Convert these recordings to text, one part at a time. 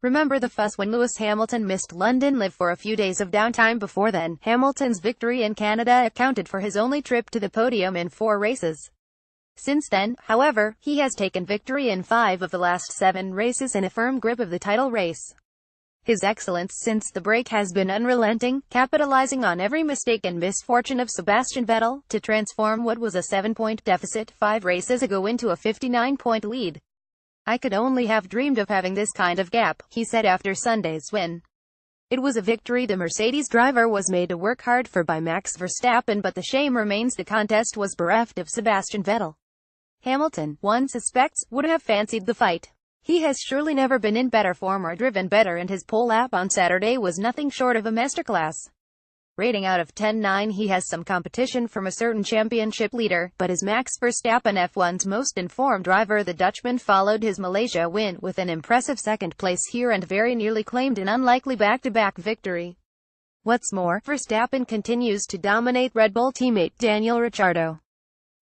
Remember the fuss when Lewis Hamilton missed London Live for a few days of downtime before then? Hamilton's victory in Canada accounted for his only trip to the podium in 4 races. Since then, however, he has taken victory in 5 of the last 7 races in a firm grip of the title race. His excellence since the break has been unrelenting, capitalizing on every mistake and misfortune of Sebastian Vettel, to transform what was a 7-point deficit 5 races ago into a 59-point lead. "I could only have dreamed of having this kind of gap," he said after Sunday's win. It was a victory the Mercedes driver was made to work hard for by Max Verstappen, but the shame remains the contest was bereft of Sebastian Vettel. Hamilton, one suspects, would have fancied the fight. He has surely never been in better form or driven better, and his pole lap on Saturday was nothing short of a masterclass. Rating out of 10.9, he has some competition from a certain championship leader, but is Max Verstappen F1's most informed driver. The Dutchman followed his Malaysia win with an impressive second place here and very nearly claimed an unlikely back-to-back victory. What's more, Verstappen continues to dominate Red Bull teammate Daniel Ricciardo.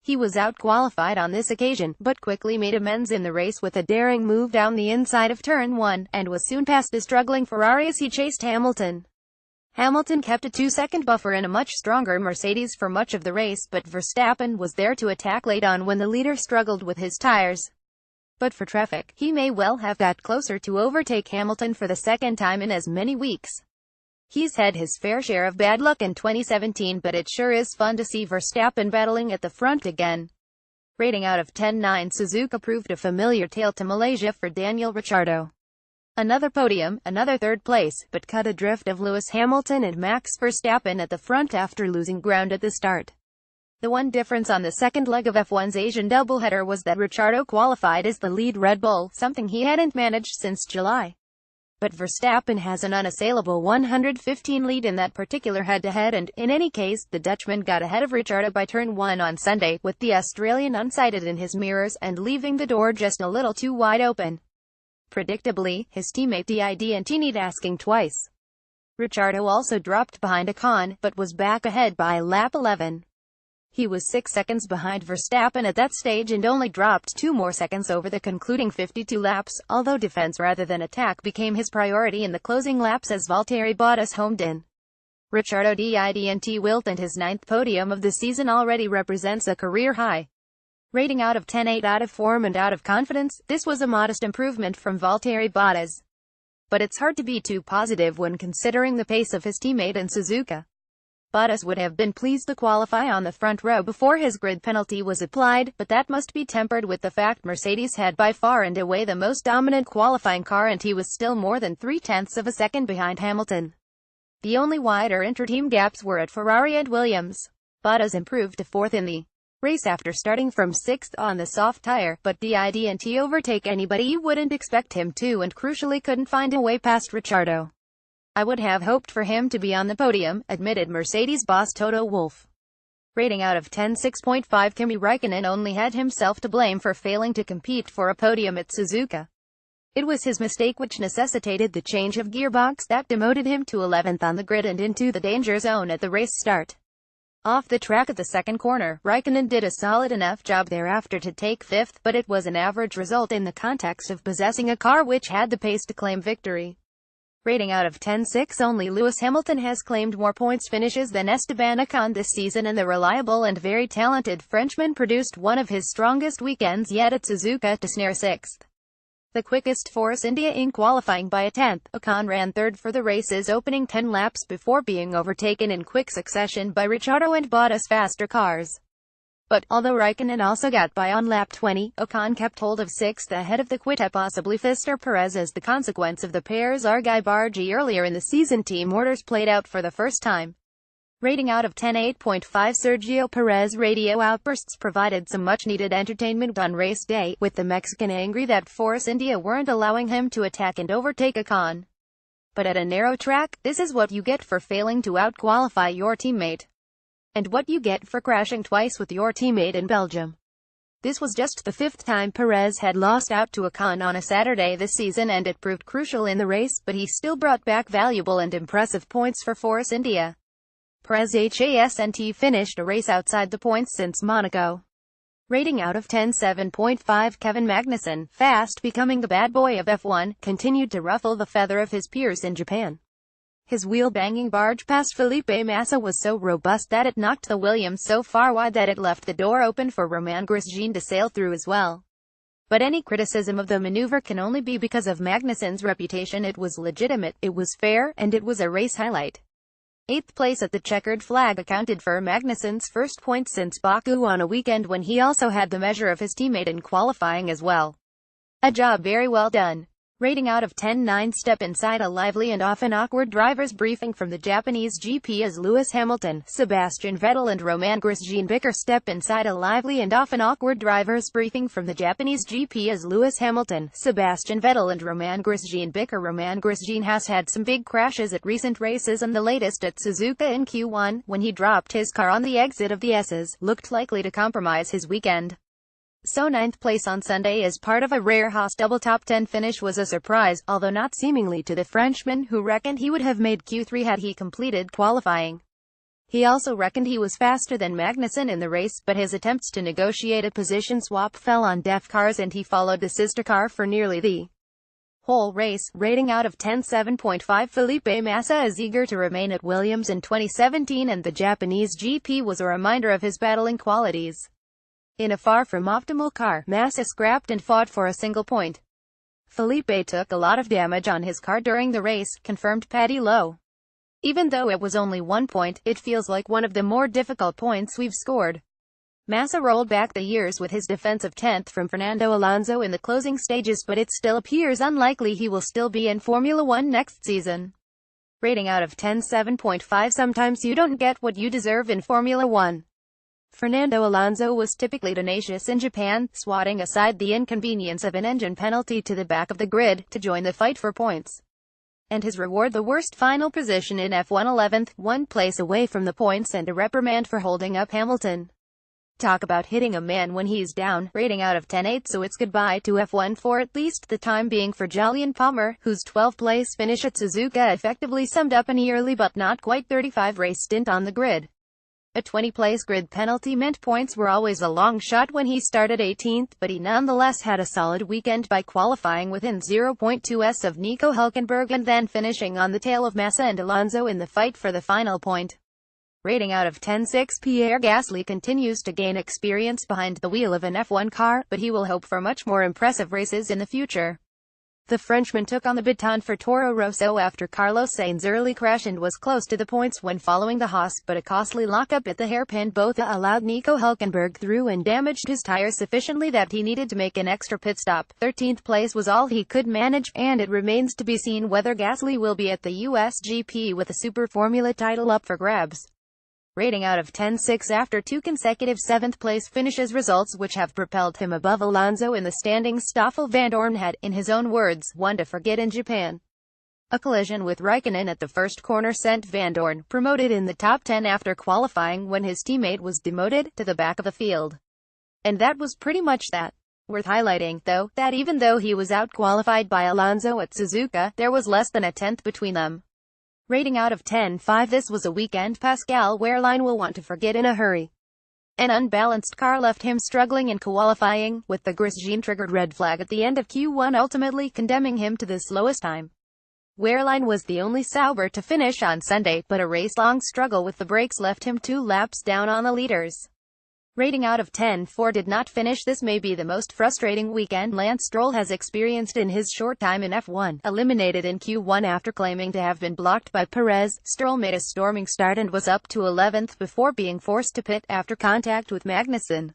He was out-qualified on this occasion, but quickly made amends in the race with a daring move down the inside of Turn 1, and was soon past the struggling Ferrari as he chased Hamilton. Hamilton kept a 2-second buffer in a much stronger Mercedes for much of the race, but Verstappen was there to attack late on when the leader struggled with his tires. But for traffic, he may well have got closer to overtake Hamilton for the second time in as many weeks. He's had his fair share of bad luck in 2017, but it sure is fun to see Verstappen battling at the front again. Rating out of 10.9, Suzuka proved a familiar tale to Malaysia for Daniel Ricciardo. Another podium, another third place, but cut adrift of Lewis Hamilton and Max Verstappen at the front after losing ground at the start. The one difference on the second leg of F1's Asian doubleheader was that Ricciardo qualified as the lead Red Bull, something he hadn't managed since July. But Verstappen has an unassailable 115 lead in that particular head-to-head, and, in any case, the Dutchman got ahead of Ricciardo by turn 1 on Sunday, with the Australian unsighted in his mirrors, and leaving the door just a little too wide open. Predictably, his teammate didn't need asking twice. Ricciardo also dropped behind Ocon, but was back ahead by lap 11. He was 6 seconds behind Verstappen at that stage and only dropped 2 more seconds over the concluding 52 laps, although defense rather than attack became his priority in the closing laps as Valtteri Bottas homed in. Ricciardo didn't wilt, and his 9th podium of the season already represents a career high. Rating out of 10.8, out of form and out of confidence, this was a modest improvement from Valtteri Bottas. But it's hard to be too positive when considering the pace of his teammate in Suzuka. Bottas would have been pleased to qualify on the front row before his grid penalty was applied, but that must be tempered with the fact Mercedes had by far and away the most dominant qualifying car, and he was still more than 0.3 of a second behind Hamilton. The only wider inter-team gaps were at Ferrari and Williams. Bottas improved to 4th in the race after starting from 6th on the soft tire, but didn't overtake anybody you wouldn't expect him to, and crucially couldn't find a way past Ricciardo. "I would have hoped for him to be on the podium," admitted Mercedes boss Toto Wolff. Rating out of 10, 6.5, Kimi Räikkönen only had himself to blame for failing to compete for a podium at Suzuka. It was his mistake which necessitated the change of gearbox that demoted him to 11th on the grid and into the danger zone at the race start. Off the track at the second corner, Räikkönen did a solid enough job thereafter to take 5th, but it was an average result in the context of possessing a car which had the pace to claim victory. Rating out of 10.6, only Lewis Hamilton has claimed more points finishes than Esteban Ocon this season, and the reliable and very talented Frenchman produced one of his strongest weekends yet at Suzuka to snare 6th. The quickest Force India in qualifying by a 10th, Ocon ran 3rd for the race's opening 10 laps before being overtaken in quick succession by Ricciardo and Bottas' faster cars. But, although Räikkönen also got by on lap 20, Ocon kept hold of 6th ahead of the quita possibly Fister Perez as the consequence of the pair's argy-bargy earlier in the season team orders played out for the first time. Rating out of 10, 8.5, Sergio Perez radio outbursts provided some much-needed entertainment on race day, with the Mexican angry that Force India weren't allowing him to attack and overtake Ocon. But at a narrow track, this is what you get for failing to out-qualify your teammate. And what you get for crashing twice with your teammate in Belgium. This was just the 5th time Perez had lost out to Ocon on a Saturday this season, and it proved crucial in the race, but he still brought back valuable and impressive points for Force India. Perez hasn't finished a race outside the points since Monaco. Rating out of 10, 7.5. Kevin Magnussen, fast becoming the bad boy of F1, continued to ruffle the feather of his peers in Japan. His wheel-banging barge past Felipe Massa was so robust that it knocked the Williams so far wide that it left the door open for Romain Grosjean to sail through as well. But any criticism of the maneuver can only be because of Magnussen's reputation. It was legitimate, it was fair, and it was a race highlight. 8th place at the checkered flag accounted for Magnussen's first point since Baku on a weekend when he also had the measure of his teammate in qualifying as well. A job very well done. Rating out of 10, 9. Step inside a lively and often awkward driver's briefing from the Japanese GP as Lewis Hamilton, Sebastian Vettel and Romain Grosjean bicker. Step inside a lively and often awkward driver's briefing from the Japanese GP as Lewis Hamilton, Sebastian Vettel and Romain Grosjean bicker. Romain Grosjean has had some big crashes at recent races, and the latest at Suzuka in Q1, when he dropped his car on the exit of the S's, looked likely to compromise his weekend. So 9th place on Sunday as part of a rare Haas double top 10 finish was a surprise, although not seemingly to the Frenchman, who reckoned he would have made Q3 had he completed qualifying. He also reckoned he was faster than Magnussen in the race, but his attempts to negotiate a position swap fell on deaf cars and he followed the sister car for nearly the whole race. Rating out of 10, 7.5. Felipe Massa is eager to remain at Williams in 2017, and the Japanese GP was a reminder of his battling qualities. In a far from optimal car, Massa scrapped and fought for a single point. Felipe took a lot of damage on his car during the race, confirmed Paddy Lowe. Even though it was only 1 point, it feels like one of the more difficult points we've scored. Massa rolled back the years with his defensive 10th from Fernando Alonso in the closing stages, but it still appears unlikely he will still be in Formula One next season. Rating out of 10, 7.5. Sometimes you don't get what you deserve in Formula One. Fernando Alonso was typically tenacious in Japan, swatting aside the inconvenience of an engine penalty to the back of the grid, to join the fight for points. And his reward, the worst final position in F1, 11th, 1 place away from the points and a reprimand for holding up Hamilton. Talk about hitting a man when he's down. Rating out of 10, 8. So it's goodbye to F1 for at least the time being for Jolyon Palmer, whose 12th place finish at Suzuka effectively summed up an yearly but not quite 35 race stint on the grid. A 20-place grid penalty meant points were always a long shot when he started 18th, but he nonetheless had a solid weekend by qualifying within 0.2s of Nico Hülkenberg and then finishing on the tail of Massa and Alonso in the fight for the final point. Rating out of 10, 6. Pierre Gasly continues to gain experience behind the wheel of an F1 car, but he will hope for much more impressive races in the future. The Frenchman took on the baton for Toro Rosso after Carlos Sainz early crash and was close to the points when following the Haas, but a costly lockup at the hairpin both allowed Nico Hülkenberg through and damaged his tires sufficiently that he needed to make an extra pit stop. 13th place was all he could manage, and it remains to be seen whether Gasly will be at the US GP with a Super Formula title up for grabs. Rating out of 10, 6. After 2 consecutive 7th place finishes, results which have propelled him above Alonso in the standings, Stoffel Vandoorne had, in his own words, one to forget in Japan. A collision with Raikkonen at the first corner sent Vandoorne, promoted in the top 10 after qualifying when his teammate was demoted, to the back of the field. And that was pretty much that. Worth highlighting, though, that even though he was outqualified by Alonso at Suzuka, there was less than a tenth between them. Rating out of 10, 5. This was a weekend Pascal Wehrlein will want to forget in a hurry. An unbalanced car left him struggling in qualifying, with the Grosjean-triggered red flag at the end of Q1 ultimately condemning him to the slowest time. Wehrlein was the only Sauber to finish on Sunday, but a race-long struggle with the brakes left him 2 laps down on the leaders. Rating out of 10, 4. Did not finish. This may be the most frustrating weekend Lance Stroll has experienced in his short time in F1. Eliminated in Q1 after claiming to have been blocked by Perez, Stroll made a storming start and was up to 11th before being forced to pit after contact with Magnussen.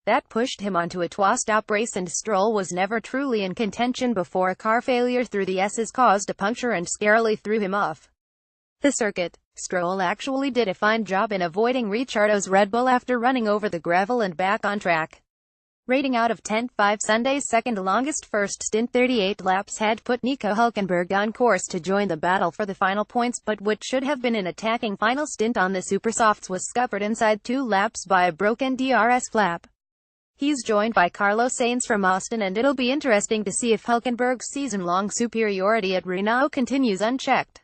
That pushed him onto a two-stop race, and Stroll was never truly in contention before a car failure through the S's caused a puncture and scarily threw him off the circuit. Stroll actually did a fine job in avoiding Ricciardo's Red Bull after running over the gravel and back on track. Rating out of 10, 5. Sunday's second longest first stint 38 laps had put Nico Hülkenberg on course to join the battle for the final points, but what should have been an attacking final stint on the Supersofts was scuppered inside 2 laps by a broken DRS flap. He's joined by Carlos Sainz from Austin, and it'll be interesting to see if Hülkenberg's season-long superiority at Renault continues unchecked.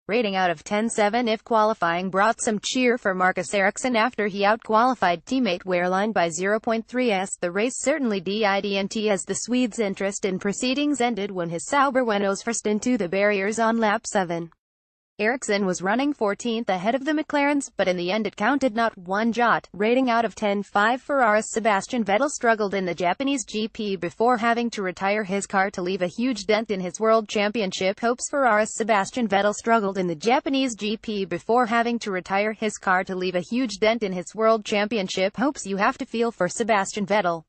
Rating out of 10 7. If qualifying brought some cheer for Marcus Ericsson after he outqualified teammate Wehrlein by 0.3s, the race certainly didn't, as the Swede's interest in proceedings ended when his Sauber went nose first into the barriers on lap 7. Ericsson was running 14th ahead of the McLarens, but in the end it counted not one jot. Rating out of 10 5. Ferrari's Sebastian Vettel struggled in the Japanese GP before having to retire his car to leave a huge dent in his World Championship hopes. Ferrari's Sebastian Vettel struggled in the Japanese GP before having to retire his car to leave a huge dent in his World Championship hopes. You have to feel for Sebastian Vettel.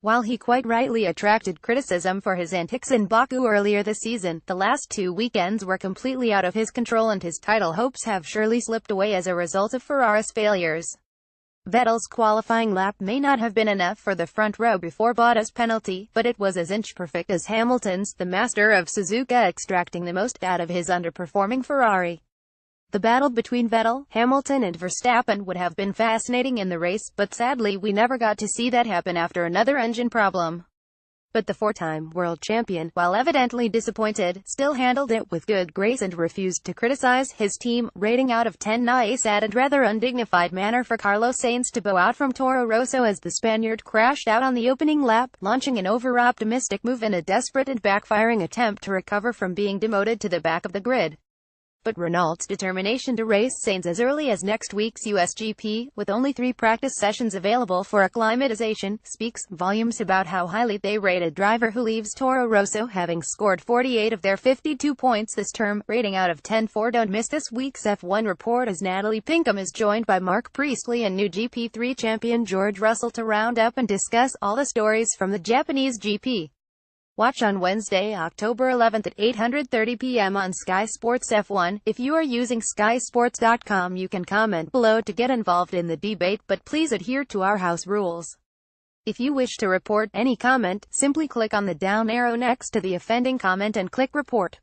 While he quite rightly attracted criticism for his antics in Baku earlier this season, the last 2 weekends were completely out of his control and his title hopes have surely slipped away as a result of Ferrari's failures. Vettel's qualifying lap may not have been enough for the front row before Bottas' penalty, but it was as inch-perfect as Hamilton's, the master of Suzuka extracting the most out of his underperforming Ferrari. The battle between Vettel, Hamilton and Verstappen would have been fascinating in the race, but sadly we never got to see that happen after another engine problem. But the 4-time world champion, while evidently disappointed, still handled it with good grace and refused to criticize his team. Rating out of 10 nice and rather undignified manner for Carlos Sainz to bow out from Toro Rosso as the Spaniard crashed out on the opening lap, launching an over-optimistic move in a desperate and backfiring attempt to recover from being demoted to the back of the grid. But Renault's determination to race Sainz as early as next week's USGP, with only 3 practice sessions available for acclimatization, speaks volumes about how highly they rate a driver who leaves Toro Rosso having scored 48 of their 52 points this term. Rating out of 10 4. Don't miss this week's F1 report as Natalie Pinkham is joined by Mark Priestley and new GP3 champion George Russell to round up and discuss all the stories from the Japanese GP. Watch on Wednesday, October 11th at 8:30 p.m. on Sky Sports F1. If you are using skysports.com, you can comment below to get involved in the debate, but please adhere to our house rules. If you wish to report any comment, simply click on the down arrow next to the offending comment and click report.